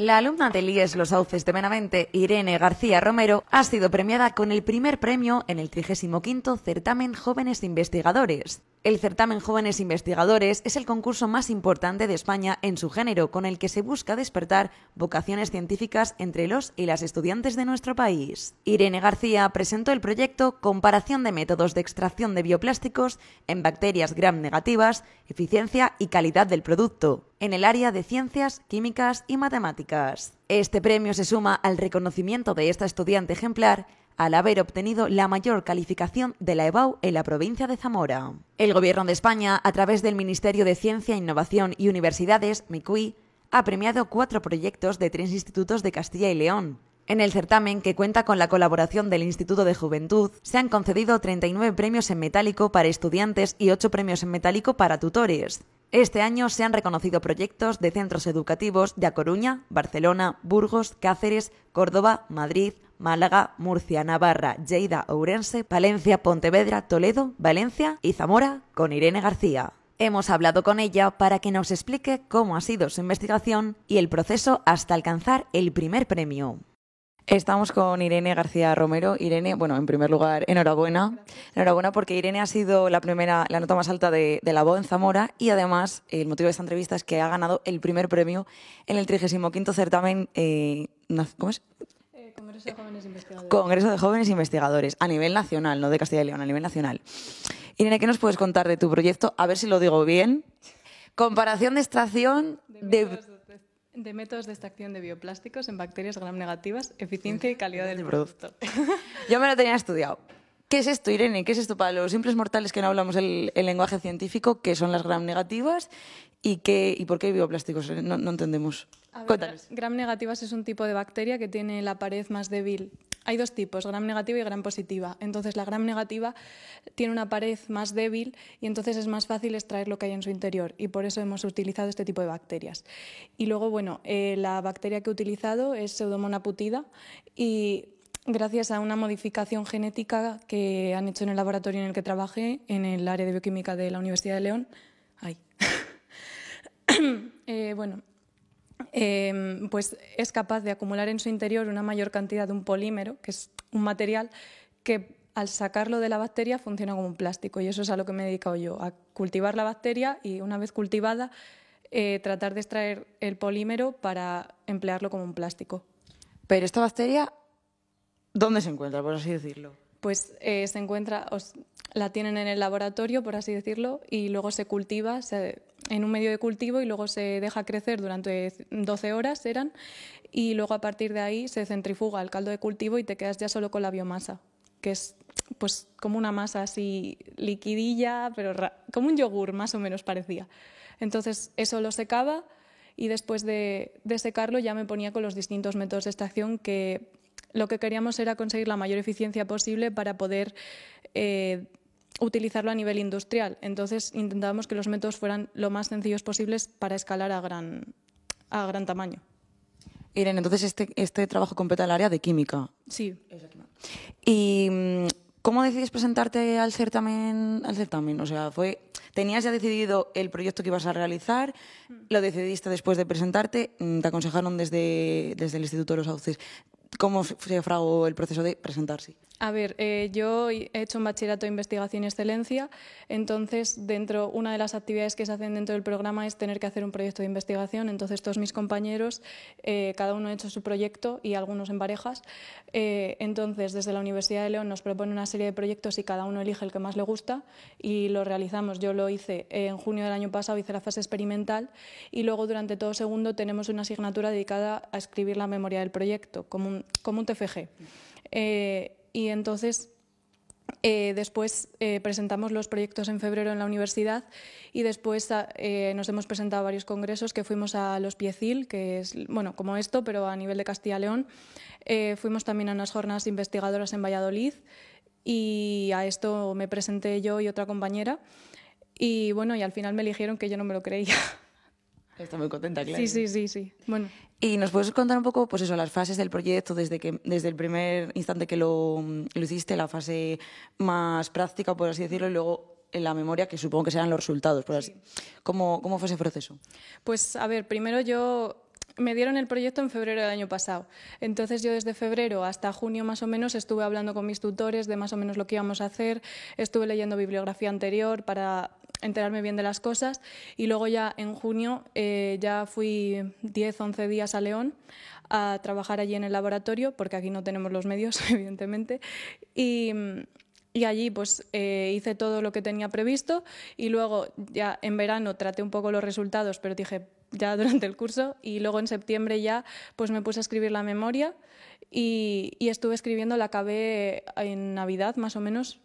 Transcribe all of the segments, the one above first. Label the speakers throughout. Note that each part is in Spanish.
Speaker 1: La alumna del IES Los Sauces de Benavente, Irene García Romero, ha sido premiada con el primer premio en el 35º Certamen Jóvenes Investigadores. El Certamen Jóvenes Investigadores es el concurso más importante de España en su género, con el que se busca despertar vocaciones científicas entre los y las estudiantes de nuestro país. Irene García presentó el proyecto Comparación de métodos de extracción de bioplásticos en bacterias gram negativas, eficiencia y calidad del producto, en el área de ciencias, químicas y matemáticas. Este premio se suma al reconocimiento de esta estudiante ejemplar al haber obtenido la mayor calificación de la EBAU en la provincia de Zamora. El Gobierno de España, a través del Ministerio de Ciencia, Innovación y Universidades, MICUI, ha premiado 4 proyectos de 3 institutos de Castilla y León. En el certamen, que cuenta con la colaboración del Instituto de Juventud, se han concedido 39 premios en metálico para estudiantes y 8 premios en metálico para tutores. Este año se han reconocido proyectos de centros educativos de A Coruña, Barcelona, Burgos, Cáceres, Córdoba, Madrid, Málaga, Murcia, Navarra, Lleida, Ourense, Palencia, Pontevedra, Toledo, Valencia y Zamora, con Irene García. Hemos hablado con ella para que nos explique cómo ha sido su investigación y el proceso hasta alcanzar el primer premio. Estamos con Irene García Romero. Irene, bueno, en primer lugar, enhorabuena. Enhorabuena porque Irene ha sido la nota más alta de la BO en Zamora y además el motivo de esta entrevista es que ha ganado el primer premio en el 35º certamen, ¿cómo es?
Speaker 2: Congreso de Jóvenes Investigadores.
Speaker 1: Congreso de Jóvenes Investigadores, a nivel nacional, no de Castilla y León, a nivel nacional. Irene, ¿qué nos puedes contar de tu proyecto? A ver si lo digo bien. Comparación de extracción
Speaker 2: de métodos de extracción de bioplásticos en bacterias gram negativas, eficiencia y calidad del producto.
Speaker 1: Yo me lo tenía estudiado. ¿Qué es esto, Irene? ¿Qué es esto para los simples mortales que no hablamos el lenguaje científico? ¿Qué son las gram negativas y por qué bioplásticos? No entendemos. Cuéntanos.
Speaker 2: Gram negativas es un tipo de bacteria que tiene la pared más débil. Hay 2 tipos, gram negativa y gram positiva. Entonces, la gram negativa tiene una pared más débil y entonces es más fácil extraer lo que hay en su interior y por eso hemos utilizado este tipo de bacterias. Y luego, bueno, la bacteria que he utilizado es Pseudomonas putida y gracias a una modificación genética que han hecho en el laboratorio en el que trabajé, en el área de bioquímica de la Universidad de León, pues es capaz de acumular en su interior una mayor cantidad de un polímero, que es un material que al sacarlo de la bacteria funciona como un plástico, y eso es a lo que me he dedicado yo, a cultivar la bacteria y una vez cultivada tratar de extraer el polímero para emplearlo como un plástico.
Speaker 1: Pero esta bacteria, ¿dónde se encuentra, por así decirlo?
Speaker 2: Pues se encuentra, la tienen en el laboratorio, por así decirlo, y luego se cultiva en un medio de cultivo y luego se deja crecer durante 12 horas, y luego a partir de ahí se centrifuga el caldo de cultivo y te quedas ya solo con la biomasa, que es pues como una masa así liquidilla, pero como un yogur más o menos parecía. Entonces eso lo secaba y después de secarlo ya me ponía con los distintos métodos de extracción que lo que queríamos era conseguir la mayor eficiencia posible para poder utilizarlo a nivel industrial. Entonces intentábamos que los métodos fueran lo más sencillos posibles para escalar a gran tamaño.
Speaker 1: Irene, entonces este trabajo completa el área de química.
Speaker 2: Sí.
Speaker 1: ¿Y cómo decides presentarte al certamen? O sea, ¿tenías ya decidido el proyecto que ibas a realizar? ¿Lo decidiste después de presentarte? ¿Te aconsejaron desde el Instituto de los Sauces? ¿Cómo se fraguó el proceso de presentarse?
Speaker 2: A ver, yo he hecho un bachillerato de investigación y excelencia, entonces una de las actividades que se hacen dentro del programa es tener que hacer un proyecto de investigación, entonces todos mis compañeros, cada uno ha hecho su proyecto y algunos en parejas, entonces desde la Universidad de León nos propone una serie de proyectos y cada uno elige el que más le gusta y lo realizamos. Yo lo hice en junio del año pasado, hice la fase experimental y luego durante todo segundo tenemos una asignatura dedicada a escribir la memoria del proyecto, como un TFG. Y entonces después presentamos los proyectos en febrero en la universidad y después nos hemos presentado a varios congresos que fuimos a los Piecil, que es como esto, pero a nivel de Castilla y León. Fuimos también a unas jornadas investigadoras en Valladolid y a esto me presenté yo y otra compañera y y al final me eligieron, que yo no me lo creía.
Speaker 1: Está muy contenta, claro.
Speaker 2: Sí. Bueno.
Speaker 1: ¿Y nos puedes contar un poco, pues eso, las fases del proyecto desde el primer instante que lo hiciste, la fase más práctica, por así decirlo, y luego en la memoria, que supongo que serán los resultados, por así. ¿Cómo fue ese proceso?
Speaker 2: Pues, a ver, primero yo me dieron el proyecto en febrero del año pasado. Entonces yo desde febrero hasta junio más o menos estuve hablando con mis tutores de más o menos lo que íbamos a hacer, estuve leyendo bibliografía anterior para enterarme bien de las cosas y luego ya en junio ya fui 10, 11 días a León a trabajar allí en el laboratorio, porque aquí no tenemos los medios, evidentemente, y allí pues hice todo lo que tenía previsto y luego ya en verano traté un poco los resultados, pero dije ya durante el curso, y luego en septiembre ya pues me puse a escribir la memoria y estuve escribiendo, la acabé en Navidad más o menos,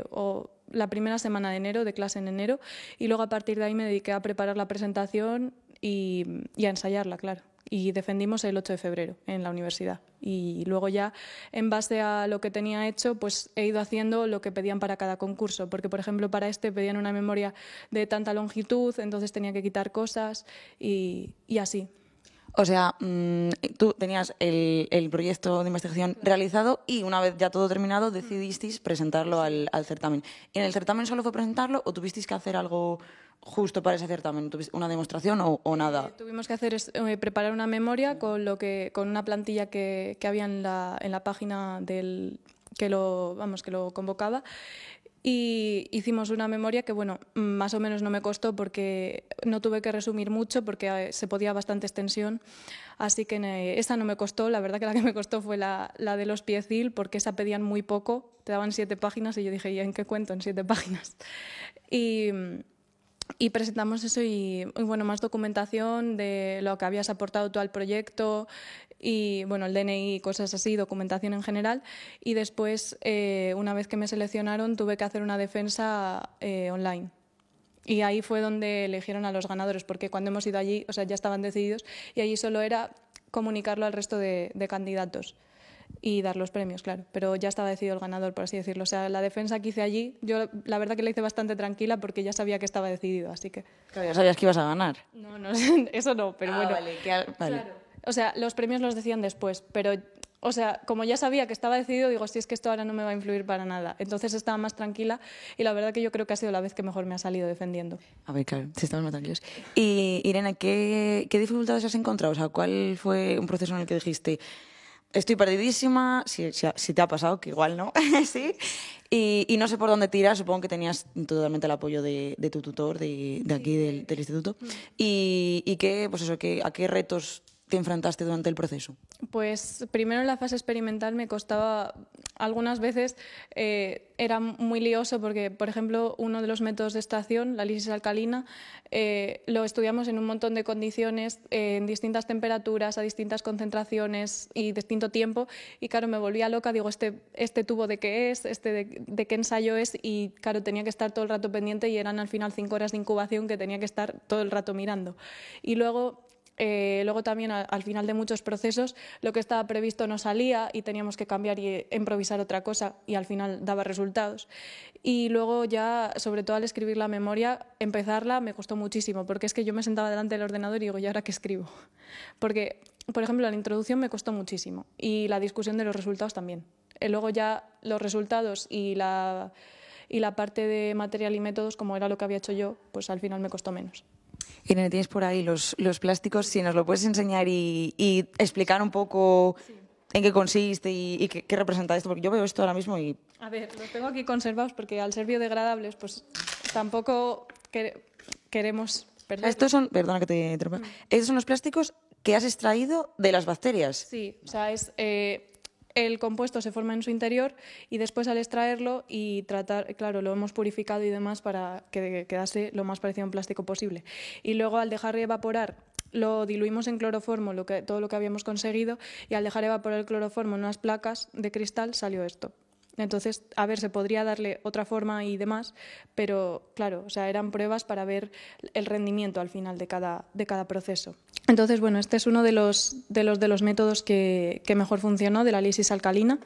Speaker 2: o la primera semana de enero, de clase en enero, y luego a partir de ahí me dediqué a preparar la presentación y a ensayarla, claro. Y defendimos el 8 de febrero en la universidad. Y luego ya, en base a lo que tenía hecho, pues he ido haciendo lo que pedían para cada concurso. Porque, por ejemplo, para este pedían una memoria de tanta longitud, entonces tenía que quitar cosas y así.
Speaker 1: O sea, tú tenías el proyecto de investigación realizado y una vez ya todo terminado decidisteis presentarlo al certamen. ¿En el certamen solo fue presentarlo o tuvisteis que hacer algo justo para ese certamen? ¿Tuviste una demostración o nada?
Speaker 2: Tuvimos que hacer preparar una memoria con una plantilla que había en la página que lo convocaba. Y hicimos una memoria que, bueno, más o menos no me costó porque no tuve que resumir mucho porque se podía bastante extensión. Así que esa no me costó. La verdad que la que me costó fue la de los Piecil, porque esa pedían muy poco. Te daban 7 páginas y yo dije, ¿y en qué cuento? En 7 páginas. Y presentamos eso y, bueno, más documentación de lo que habías aportado tú al proyecto y, bueno, el DNI, cosas así, documentación en general. Y después, una vez que me seleccionaron, tuve que hacer una defensa online. Y ahí fue donde eligieron a los ganadores, porque cuando hemos ido allí, o sea, ya estaban decididos y allí solo era comunicarlo al resto de candidatos y dar los premios, claro, pero ya estaba decidido el ganador, por así decirlo. O sea, la defensa que hice allí, yo la verdad que la hice bastante tranquila porque ya sabía que estaba decidido, así que...
Speaker 1: Claro, ya sabías que ibas a ganar.
Speaker 2: No, eso no, pero bueno.
Speaker 1: Vale, vale.
Speaker 2: Claro. O sea, los premios los decían después, pero, o sea, como ya sabía que estaba decidido, digo, si es que esto ahora no me va a influir para nada. Entonces estaba más tranquila y la verdad que yo creo que ha sido la vez que mejor me ha salido defendiendo. A ver, claro, si estamos más tranquilos. Y, Irene, ¿qué dificultades has encontrado? O sea, ¿cuál fue un proceso en el que dijiste... Estoy perdidísima, si te ha pasado, que igual no, sí, y no sé por dónde tirar, supongo que tenías totalmente el apoyo de tu tutor, de aquí del instituto. ¿Y qué, pues eso, a qué retos te enfrentaste durante el proceso? Pues primero en la fase experimental me costaba, algunas veces era muy lioso porque, por ejemplo, uno de los métodos de extracción, la lisis alcalina, lo estudiamos en un montón de condiciones, en distintas temperaturas, a distintas concentraciones y distinto tiempo, y claro, me volvía loca, digo, este tubo de qué es, de qué ensayo es, y claro, tenía que estar todo el rato pendiente y eran al final 5 horas de incubación que tenía que estar todo el rato mirando. Y luego también al final de muchos procesos lo que estaba previsto no salía y teníamos que cambiar y improvisar otra cosa y al final daba resultados. Y luego ya, sobre todo al escribir la memoria, empezarla me costó muchísimo porque es que yo me sentaba delante del ordenador y digo, ¿y ahora qué escribo? Porque, por ejemplo, la introducción me costó muchísimo y la discusión de los resultados también. Luego ya los resultados y la parte de material y métodos, como era lo que había hecho yo, pues al final me costó menos. Irene, tienes por ahí los plásticos, si nos lo puedes enseñar y explicar un poco en qué consiste y qué representa esto, porque yo veo esto ahora mismo y... A ver, los tengo aquí conservados porque al ser biodegradables, pues tampoco queremos perderlos. Estos son, perdona que te interrumpa, estos son los plásticos que has extraído de las bacterias. Sí, o sea, el compuesto se forma en su interior y después al extraerlo y tratar, claro, lo hemos purificado y demás para que quedase lo más parecido a un plástico posible. Y luego al dejar evaporar lo diluimos en cloroformo, todo lo que habíamos conseguido, y al dejar evaporar el cloroformo en unas placas de cristal salió esto. Entonces, a ver, se podría darle otra forma y demás, pero claro, o sea, eran pruebas para ver el rendimiento al final de cada proceso. Entonces, bueno, este es uno de los métodos que mejor funcionó, de la lisis alcalina,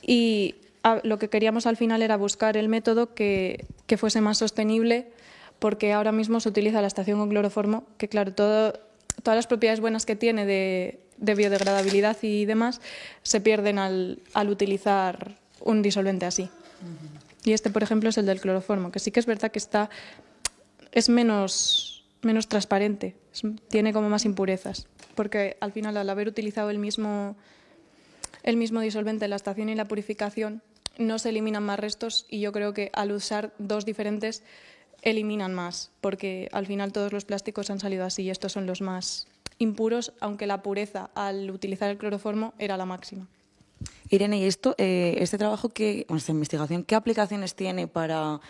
Speaker 2: y lo que queríamos al final era buscar el método que fuese más sostenible, porque ahora mismo se utiliza la estación con cloroformo, que claro, todas las propiedades buenas que tiene de biodegradabilidad y demás se pierden al utilizar un disolvente así. Y este, por ejemplo, es el del cloroformo, que sí que es verdad que es menos menos transparente, tiene como más impurezas, porque al final al haber utilizado el mismo disolvente en la extracción y la purificación no se eliminan más restos, y yo creo que al usar dos diferentes eliminan más, porque al final todos los plásticos han salido así y estos son los más impuros, aunque la pureza al utilizar el cloroformo era la máxima.
Speaker 1: Irene, ¿y este trabajo, esta investigación, qué aplicaciones tiene para,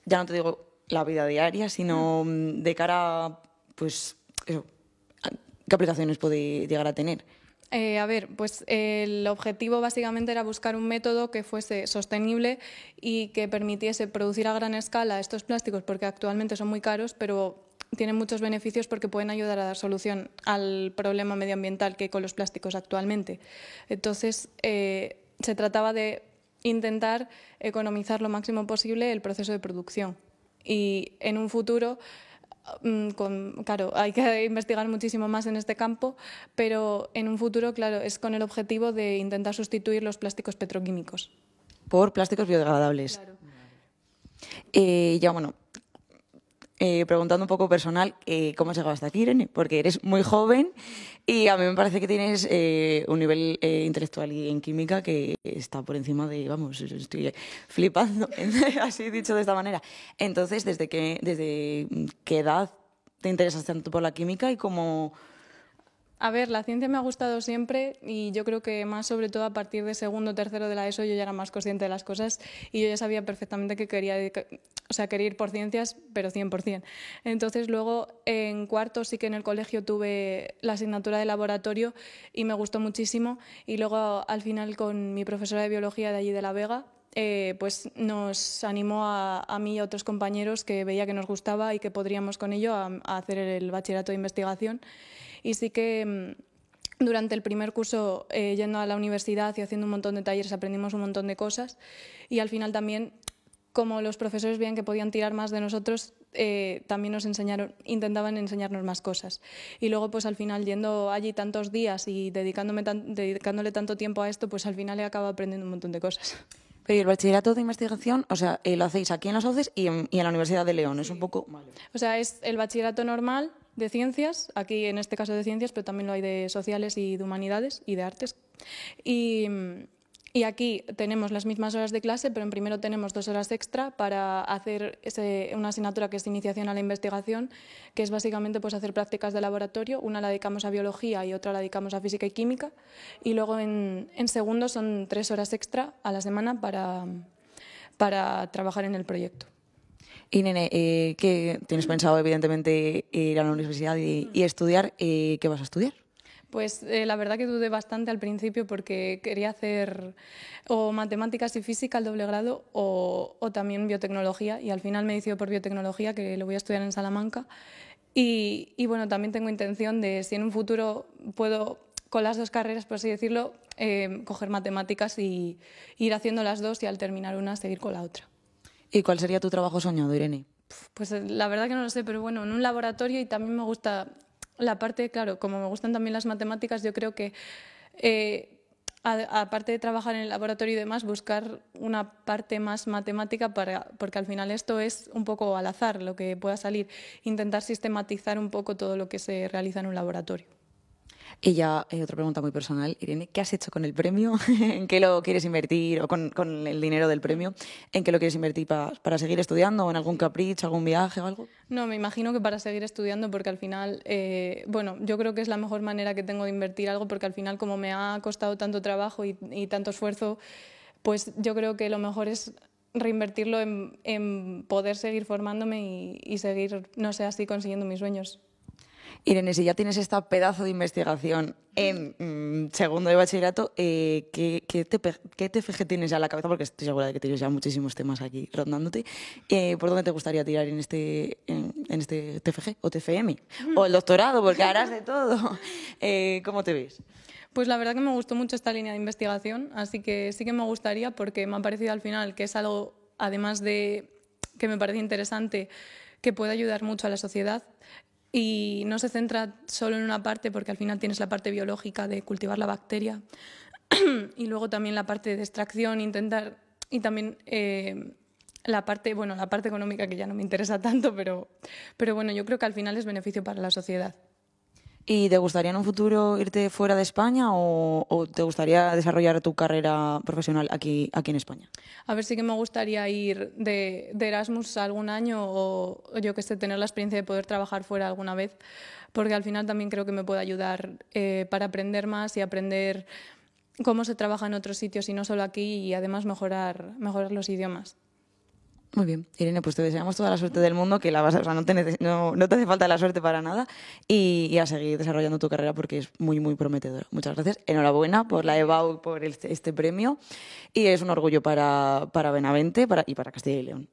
Speaker 1: ya no te digo la vida diaria, sino de cara a, pues, eso, qué aplicaciones puede llegar a tener?
Speaker 2: Pues el objetivo básicamente era buscar un método que fuese sostenible y que permitiese producir a gran escala estos plásticos, porque actualmente son muy caros, pero tienen muchos beneficios porque pueden ayudar a dar solución al problema medioambiental que hay con los plásticos actualmente. Entonces, se trataba de intentar economizar lo máximo posible el proceso de producción. Y en un futuro, claro, hay que investigar muchísimo más en este campo, pero en un futuro, claro, es con el objetivo de intentar sustituir los plásticos petroquímicos.
Speaker 1: Por plásticos biodegradables.
Speaker 2: Claro.
Speaker 1: Ya, bueno, preguntando un poco personal, ¿cómo has llegado hasta aquí, Irene? Porque eres muy joven y a mí me parece que tienes un nivel intelectual y en química que está por encima de, vamos, estoy flipando, así dicho de esta manera. Entonces, ¿desde qué edad te interesas tanto por la química y cómo...?
Speaker 2: A ver, la ciencia me ha gustado siempre y yo creo que más sobre todo a partir de segundo o tercero de la ESO yo ya era más consciente de las cosas y yo ya sabía perfectamente que quería ir por ciencias, pero 100%. Entonces luego en cuarto sí que en el colegio tuve la asignatura de laboratorio y me gustó muchísimo, y luego al final con mi profesora de biología de allí de La Vega pues nos animó a mí y a otros compañeros que veía que nos gustaba y que podríamos con ello a hacer el bachillerato de investigación. Y sí que durante el primer curso, yendo a la universidad y haciendo un montón de talleres, aprendimos un montón de cosas, y al final también, como los profesores veían que podían tirar más de nosotros, también intentaban enseñarnos más cosas. Y luego, pues al final, yendo allí tantos días y dedicándole tanto tiempo a esto, pues al final he acabado aprendiendo un montón de cosas.
Speaker 1: Pero ¿y el bachillerato de investigación, o sea, lo hacéis aquí en las OCEs y en la Universidad de León? Es un poco...
Speaker 2: O sea, es el bachillerato normal de ciencias, aquí en este caso de ciencias, pero también lo hay de sociales y de humanidades y de artes. Y aquí tenemos las mismas horas de clase, pero en primero tenemos 2 horas extra para hacer una asignatura que es iniciación a la investigación, que es básicamente pues hacer prácticas de laboratorio. Una la dedicamos a biología y otra la dedicamos a física y química. Y luego en segundo son 3 horas extra a la semana para trabajar en el proyecto.
Speaker 1: Y Nene, ¿qué tienes pensado, evidentemente, ir a la universidad y estudiar? ¿Qué vas a estudiar?
Speaker 2: Pues la verdad que dudé bastante al principio porque quería hacer o matemáticas y física al doble grado o también biotecnología, y al final me he decidido por biotecnología, que lo voy a estudiar en Salamanca. Y bueno, también tengo intención de, si en un futuro puedo, con las 2 carreras, por así decirlo, coger matemáticas y ir haciendo las 2 y al terminar una seguir con la otra.
Speaker 1: ¿Y cuál sería tu trabajo soñado, Irene?
Speaker 2: Pues la verdad que no lo sé, pero bueno, en un laboratorio, y también me gusta la parte, claro, como me gustan también las matemáticas, yo creo que aparte de trabajar en el laboratorio y demás, buscar una parte más matemática porque al final esto es un poco al azar lo que pueda salir, intentar sistematizar un poco todo lo que se realiza en un laboratorio.
Speaker 1: Y ya otra pregunta muy personal, Irene, ¿qué has hecho con el premio? ¿En qué lo quieres invertir? O con el dinero del premio, ¿en qué lo quieres invertir para seguir estudiando? ¿O en algún capricho, algún viaje o algo?
Speaker 2: No, me imagino que para seguir estudiando, porque al final, bueno, yo creo que es la mejor manera que tengo de invertir algo, porque al final, como me ha costado tanto trabajo y tanto esfuerzo, pues yo creo que lo mejor es reinvertirlo en poder seguir formándome y seguir, no sé, así consiguiendo mis sueños.
Speaker 1: Irene, si ya tienes esta pedazo de investigación en segundo de bachillerato, ¿qué TFG tienes ya en la cabeza? Porque estoy segura de que tienes ya muchísimos temas aquí rondándote. ¿Por dónde te gustaría tirar en este TFG o TFM? O el doctorado, porque harás de todo. ¿Cómo te ves?
Speaker 2: Pues la verdad que me gustó mucho esta línea de investigación, así que sí que me gustaría, porque me ha parecido al final que es algo, además de que me parece interesante, que puede ayudar mucho a la sociedad. Y no se centra solo en una parte, porque al final tienes la parte biológica de cultivar la bacteria y luego también la parte de extracción, intentar y también la parte económica que ya no me interesa tanto, pero bueno, yo creo que al final es beneficio para la sociedad.
Speaker 1: ¿Y te gustaría en un futuro irte fuera de España o te gustaría desarrollar tu carrera profesional aquí en España?
Speaker 2: A ver, sí que me gustaría ir de Erasmus algún año o yo que sé, tener la experiencia de poder trabajar fuera alguna vez, porque al final también creo que me puede ayudar para aprender más y aprender cómo se trabaja en otros sitios y no solo aquí, y además mejorar los idiomas.
Speaker 1: Muy bien, Irene, pues te deseamos toda la suerte del mundo, que no te hace falta la suerte para nada y a seguir desarrollando tu carrera porque es muy, muy prometedora. Muchas gracias. Enhorabuena por la EBAU, por este premio, y es un orgullo para Benavente y para Castilla y León.